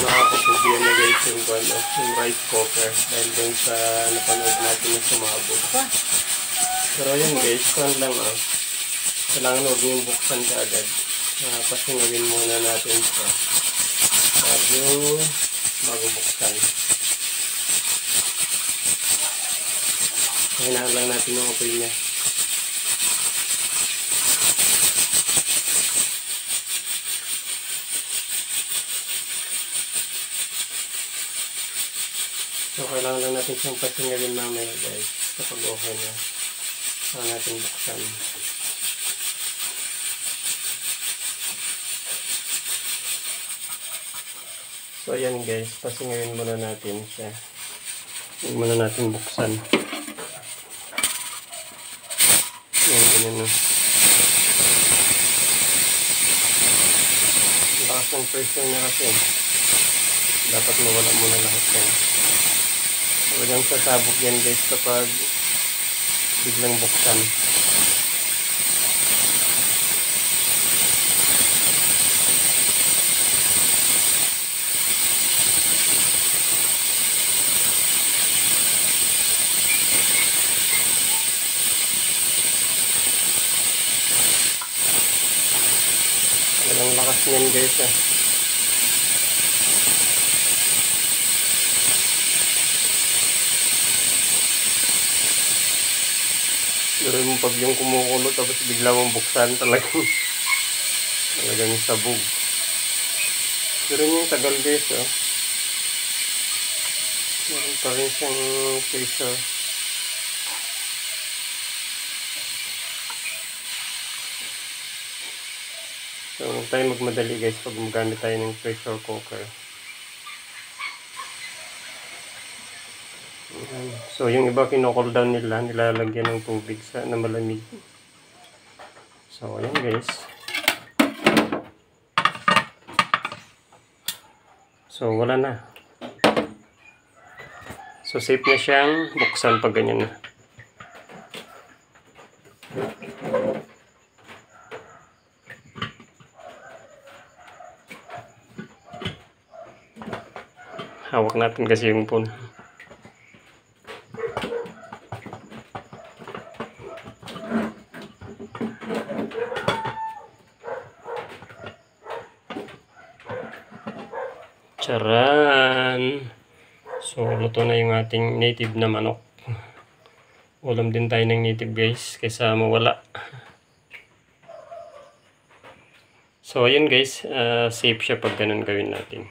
nakakapagbiyo na guys yung rice cooker dahil dun sa napanood natin na sumabog. Pero yun guys, lang kailangan huwag niyong buksan ka agad. Pasingawin muna natin siya bago buksan. Kailangan lang natin yung apoy niya. So, kailangan lang natin siyang pasingawin mamaya guys. Kapag okay na, saan natin buksan. So, ayan guys. Pasingawin muna natin siya. Huwag muna natin buksan. Ayan, ganyan na. Lakas ng pressure na kasi. Dapat mawala muna lahat yan. Walang sasabog yan guys kapag biglang buksan. Walang lakas niyan guys Pero yung pag yung kumukulo tapos bigla mong buksan talagang sabog. Pero yung tagal guys meron pa rin siyang pressure. So huwag tayo magmadali guys pag magamit tayo ng pressure cooker. So yung iba kino-cool down nila, nilalagyan ng tubig na malamig. So ayan guys. So wala na. So safe na siyang buksan pag ganyan na. Hawak natin kasi yung phone. Charan! So, luto na yung ating native na manok. Ulam din tayo ng native guys, kaysa mawala. So, ayun guys, safe siya pag ganun gawin natin.